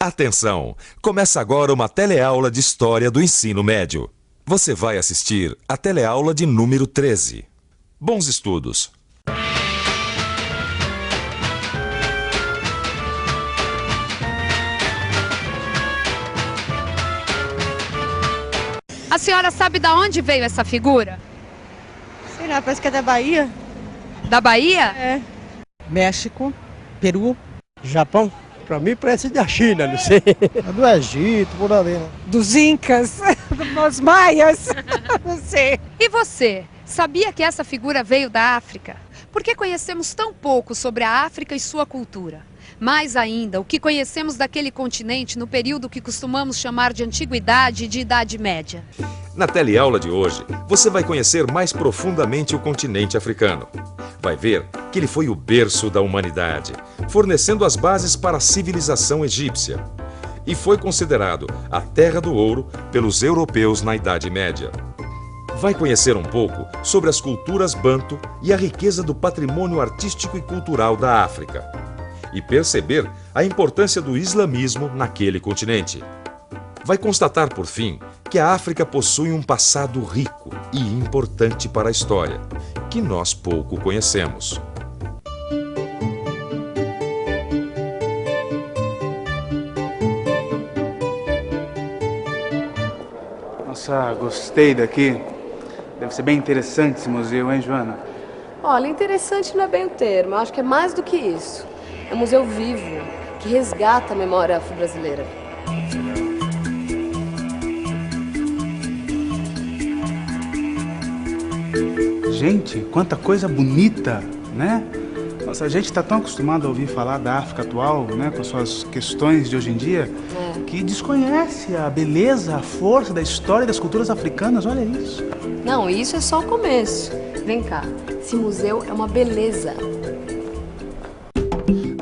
Atenção! Começa agora uma teleaula de História do Ensino Médio. Você vai assistir a teleaula de número 13. Bons estudos! A senhora sabe de onde veio essa figura? Sei lá, parece que é da Bahia. Da Bahia? É. México, Peru, Japão? Pra mim parece da China, não sei. É do Egito, por ali, né? dos Incas, dos Maias, não sei. E você, sabia que essa figura veio da África? Por que conhecemos tão pouco sobre a África e sua cultura? Mais ainda, o que conhecemos daquele continente no período que costumamos chamar de Antiguidade e de Idade Média? Na teleaula de hoje, você vai conhecer mais profundamente o continente africano. Vai ver que ele foi o berço da humanidade, fornecendo as bases para a civilização egípcia. E foi considerado a Terra do Ouro pelos europeus na Idade Média. Vai conhecer um pouco sobre as culturas banto e a riqueza do patrimônio artístico e cultural da África. E perceber a importância do islamismo naquele continente. Vai constatar, por fim, que a África possui um passado rico e importante para a história, que nós pouco conhecemos. Nossa, gostei daqui. Deve ser bem interessante esse museu, hein, Joana? Olha, interessante não é bem o termo, eu acho que é mais do que isso. É um museu vivo, que resgata a memória afro-brasileira. Gente, quanta coisa bonita, né? Nossa, a gente está tão acostumado a ouvir falar da África atual, né, com suas questões de hoje em dia, que desconhece a beleza, a força da história e das culturas africanas, olha isso. Não, isso é só o começo. Vem cá, esse museu é uma beleza.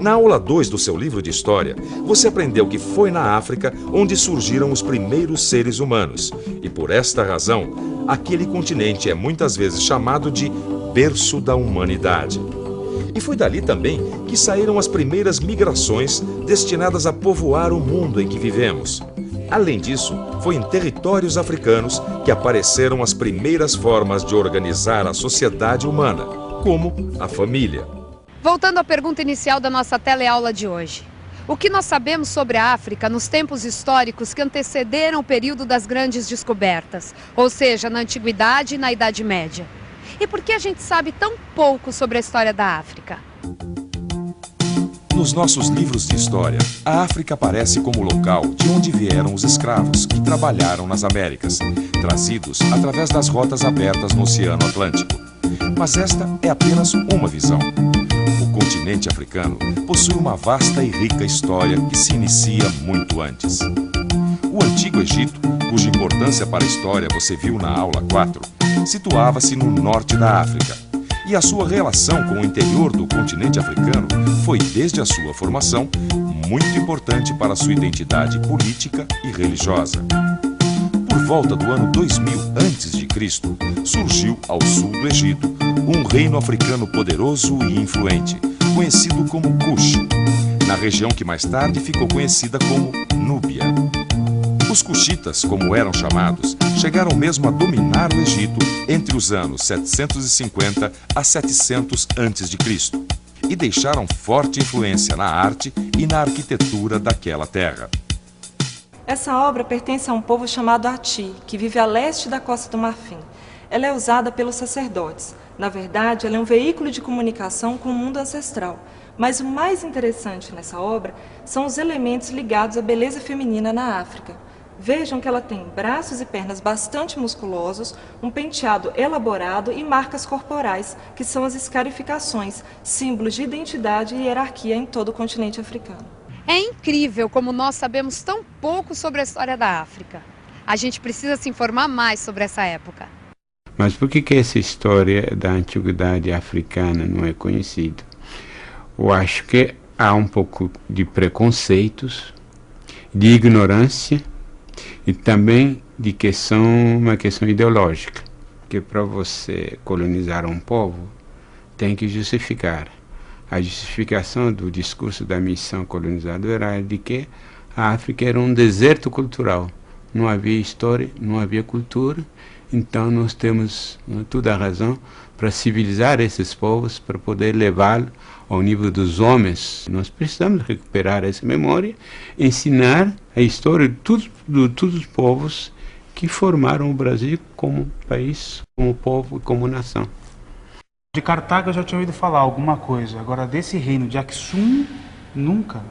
Na aula 2 do seu livro de História, você aprendeu que foi na África onde surgiram os primeiros seres humanos. E por esta razão, aquele continente é muitas vezes chamado de berço da humanidade. E foi dali também que saíram as primeiras migrações destinadas a povoar o mundo em que vivemos. Além disso, foi em territórios africanos que apareceram as primeiras formas de organizar a sociedade humana, como a família. Voltando à pergunta inicial da nossa teleaula de hoje. O que nós sabemos sobre a África nos tempos históricos que antecederam o período das grandes descobertas, ou seja, na Antiguidade e na Idade Média? E por que a gente sabe tão pouco sobre a história da África? Nos nossos livros de história, a África aparece como local de onde vieram os escravos que trabalharam nas Américas, trazidos através das rotas abertas no Oceano Atlântico. Mas esta é apenas uma visão. O continente africano possui uma vasta e rica história que se inicia muito antes. O Antigo Egito, cuja importância para a história você viu na aula 4, situava-se no norte da África. E a sua relação com o interior do continente africano foi, desde a sua formação, muito importante para sua identidade política e religiosa. Por volta do ano 2000 a.C., surgiu ao sul do Egito um reino africano poderoso e influente, conhecido como Kush, na região que mais tarde ficou conhecida como Núbia. Os Cushitas, como eram chamados, chegaram mesmo a dominar o Egito entre os anos 750 a 700 a.C. e deixaram forte influência na arte e na arquitetura daquela terra. Essa obra pertence a um povo chamado Ati, que vive a leste da Costa do Marfim. Ela é usada pelos sacerdotes. Na verdade, ela é um veículo de comunicação com o mundo ancestral. Mas o mais interessante nessa obra são os elementos ligados à beleza feminina na África. Vejam que ela tem braços e pernas bastante musculosos, um penteado elaborado e marcas corporais, que são as escarificações, símbolos de identidade e hierarquia em todo o continente africano. É incrível como nós sabemos tão pouco sobre a história da África. A gente precisa se informar mais sobre essa época. Mas por que essa história da antiguidade africana não é conhecida? Eu acho que há um pouco de preconceitos, de ignorância e também de uma questão ideológica. Que para você colonizar um povo, tem que justificar. A justificação do discurso da missão colonizadora era de que a África era um deserto cultural. Não havia história, não havia cultura. Então nós temos toda a razão para civilizar esses povos, para poder levá-los ao nível dos homens. Nós precisamos recuperar essa memória, ensinar a história de todos os povos que formaram o Brasil como país, como povo e como nação. De Cartago eu já tinha ouvido falar alguma coisa, agora desse reino de Aksum, nunca.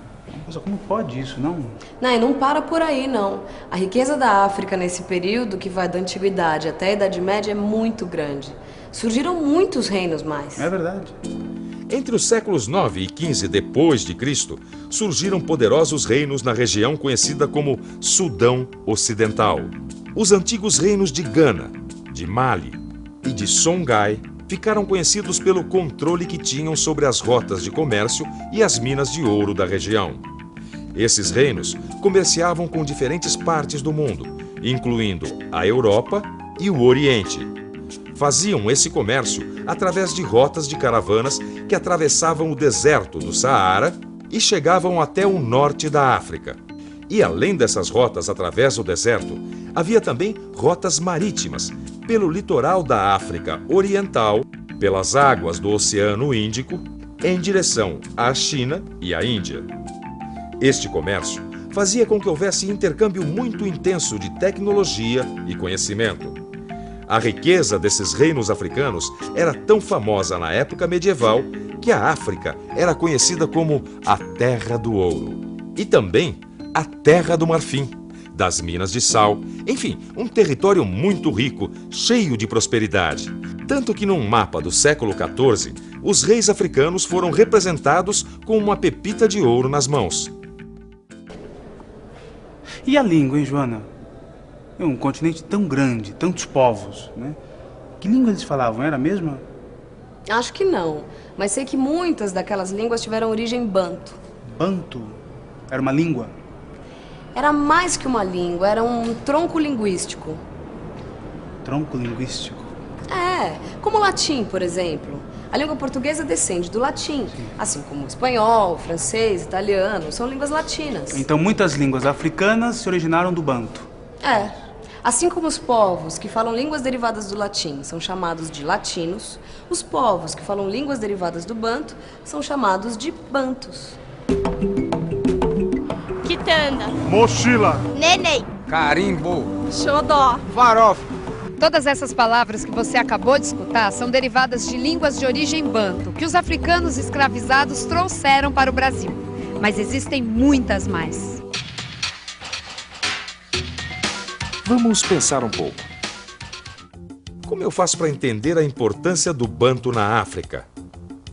Mas como pode isso, não? Não, e não para por aí, não. A riqueza da África nesse período, que vai da Antiguidade até a Idade Média, é muito grande. Surgiram muitos reinos mais. É verdade. Entre os séculos 9 e 15 depois de Cristo, surgiram poderosos reinos na região conhecida como Sudão Ocidental. Os antigos reinos de Gana, de Mali e de Songhai ficaram conhecidos pelo controle que tinham sobre as rotas de comércio e as minas de ouro da região. Esses reinos comerciavam com diferentes partes do mundo, incluindo a Europa e o Oriente. Faziam esse comércio através de rotas de caravanas que atravessavam o deserto do Saara e chegavam até o norte da África. E além dessas rotas através do deserto, havia também rotas marítimas, pelo litoral da África Oriental, pelas águas do Oceano Índico, em direção à China e à Índia. Este comércio fazia com que houvesse intercâmbio muito intenso de tecnologia e conhecimento. A riqueza desses reinos africanos era tão famosa na época medieval que a África era conhecida como a Terra do Ouro e também a Terra do Marfim, das minas de sal, enfim, um território muito rico, cheio de prosperidade. Tanto que num mapa do século XIV, os reis africanos foram representados com uma pepita de ouro nas mãos. E a língua, hein, Joana? É um continente tão grande, tantos povos, né? Que língua eles falavam? Era a mesma? Acho que não, mas sei que muitas daquelas línguas tiveram origem banto. Banto? Era uma língua? Era mais que uma língua, era um tronco linguístico. Tronco linguístico? É, como o latim, por exemplo. A língua portuguesa descende do latim, assim como o espanhol, o francês, italiano, são línguas latinas. Então muitas línguas africanas se originaram do banto. É, assim como os povos que falam línguas derivadas do latim são chamados de latinos, os povos que falam línguas derivadas do banto são chamados de bantos. Quitanda. Mochila. Neném. Carimbo. Xodó. Farofa. Todas essas palavras que você acabou de escutar são derivadas de línguas de origem banto, que os africanos escravizados trouxeram para o Brasil. Mas existem muitas mais. Vamos pensar um pouco. Como eu faço para entender a importância do banto na África?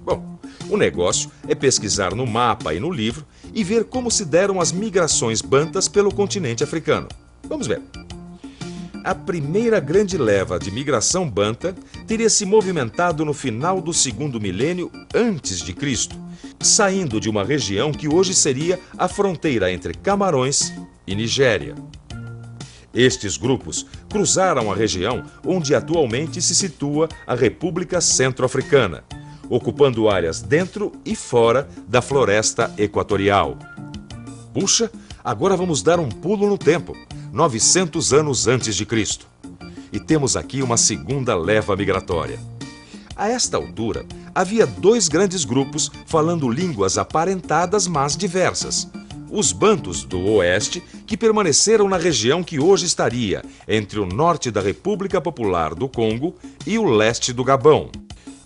Bom, o negócio é pesquisar no mapa e no livro e ver como se deram as migrações bantas pelo continente africano. Vamos ver. A primeira grande leva de migração banta teria se movimentado no final do segundo milênio antes de Cristo, saindo de uma região que hoje seria a fronteira entre Camarões e Nigéria. Estes grupos cruzaram a região onde atualmente se situa a República Centro-Africana, ocupando áreas dentro e fora da floresta equatorial. Puxa, agora vamos dar um pulo no tempo, 900 anos antes de Cristo. E temos aqui uma segunda leva migratória. A esta altura, havia dois grandes grupos falando línguas aparentadas, mas diversas. Os bantos do oeste, que permaneceram na região que hoje estaria entre o norte da República Popular do Congo e o leste do Gabão.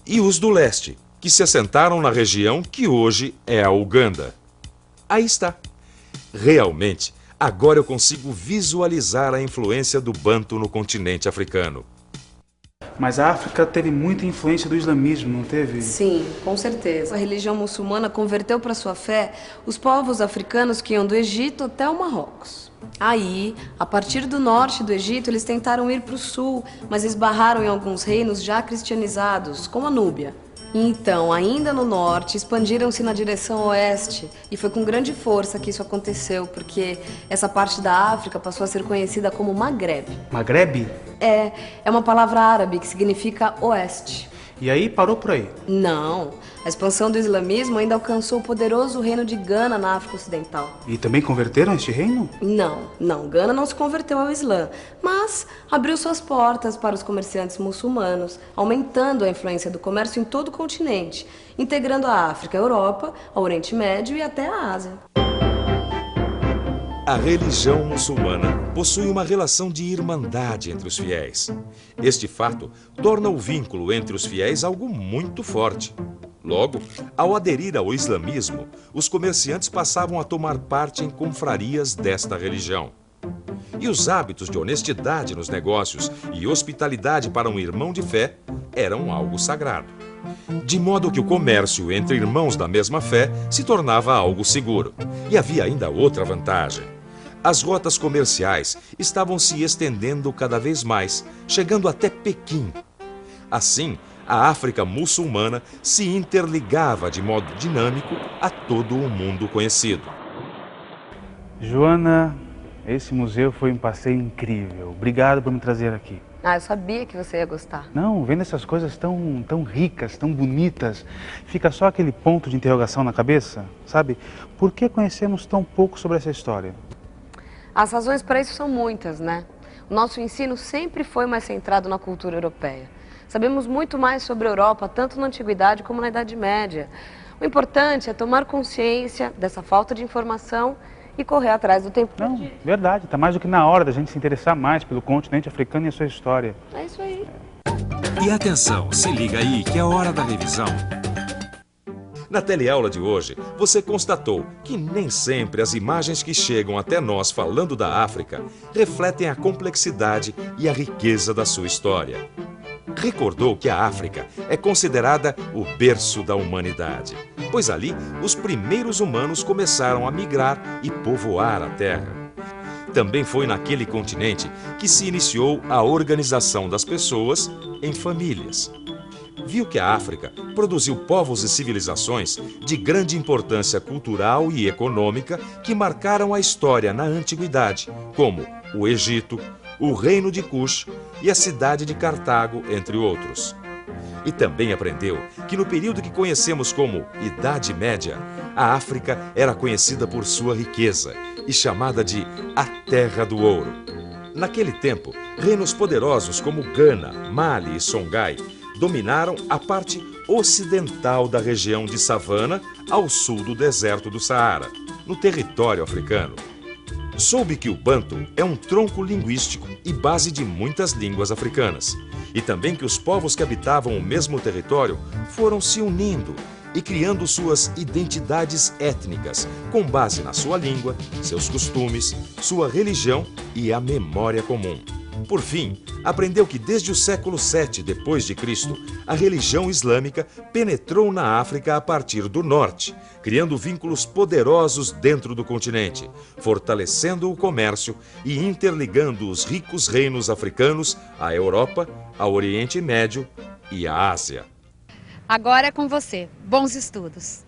E os do leste, que se assentaram na região que hoje é a Uganda. Aí está. Realmente, agora eu consigo visualizar a influência do banto no continente africano. Mas a África teve muita influência do islamismo, não teve? Sim, com certeza. A religião muçulmana converteu para sua fé os povos africanos que iam do Egito até o Marrocos. Aí, a partir do norte do Egito, eles tentaram ir para o sul, mas esbarraram em alguns reinos já cristianizados, como a Núbia. Então, ainda no norte, expandiram-se na direção oeste e foi com grande força que isso aconteceu, porque essa parte da África passou a ser conhecida como Maghreb. Maghreb? É uma palavra árabe que significa oeste. E aí parou por aí? Não, a expansão do islamismo ainda alcançou o poderoso reino de Gana na África Ocidental. E também converteram este reino? Não, Gana não se converteu ao Islã, mas abriu suas portas para os comerciantes muçulmanos, aumentando a influência do comércio em todo o continente, integrando a África, a Europa, ao Oriente Médio e até a Ásia. A religião muçulmana possui uma relação de irmandade entre os fiéis. Este fato torna o vínculo entre os fiéis algo muito forte. Logo, ao aderir ao islamismo, os comerciantes passavam a tomar parte em confrarias desta religião. E os hábitos de honestidade nos negócios e hospitalidade para um irmão de fé eram algo sagrado. De modo que o comércio entre irmãos da mesma fé se tornava algo seguro. E havia ainda outra vantagem. As rotas comerciais estavam se estendendo cada vez mais, chegando até Pequim. Assim, a África muçulmana se interligava de modo dinâmico a todo o mundo conhecido. Joana, esse museu foi um passeio incrível. Obrigado por me trazer aqui. Eu sabia que você ia gostar. Não, vendo essas coisas tão ricas, tão bonitas, fica só aquele ponto de interrogação na cabeça, sabe? Por que conhecemos tão pouco sobre essa história? As razões para isso são muitas, né? O nosso ensino sempre foi mais centrado na cultura europeia. Sabemos muito mais sobre a Europa, tanto na Antiguidade como na Idade Média. O importante é tomar consciência dessa falta de informação e correr atrás do tempo. Não, verdade. Está mais do que na hora da gente se interessar mais pelo continente africano e a sua história. É isso aí. E atenção, se liga aí que é hora da revisão. Na teleaula de hoje, você constatou que nem sempre as imagens que chegam até nós falando da África refletem a complexidade e a riqueza da sua história. Recordou que a África é considerada o berço da humanidade, pois ali os primeiros humanos começaram a migrar e povoar a terra. Também foi naquele continente que se iniciou a organização das pessoas em famílias. Viu que a África produziu povos e civilizações de grande importância cultural e econômica que marcaram a história na antiguidade, como o Egito, o Reino de Cush e a cidade de Cartago, entre outros. E também aprendeu que no período que conhecemos como Idade Média, a África era conhecida por sua riqueza e chamada de a Terra do Ouro. Naquele tempo, reinos poderosos como Gana, Mali e Songhai dominaram a parte ocidental da região de Savana ao sul do deserto do Saara, no território africano. Soube que o Banto é um tronco linguístico e base de muitas línguas africanas, e também que os povos que habitavam o mesmo território foram se unindo e criando suas identidades étnicas, com base na sua língua, seus costumes, sua religião e a memória comum. Por fim, aprendeu que desde o século VII d.C., a religião islâmica penetrou na África a partir do norte, criando vínculos poderosos dentro do continente, fortalecendo o comércio e interligando os ricos reinos africanos à Europa, ao Oriente Médio e à Ásia. Agora é com você. Bons estudos.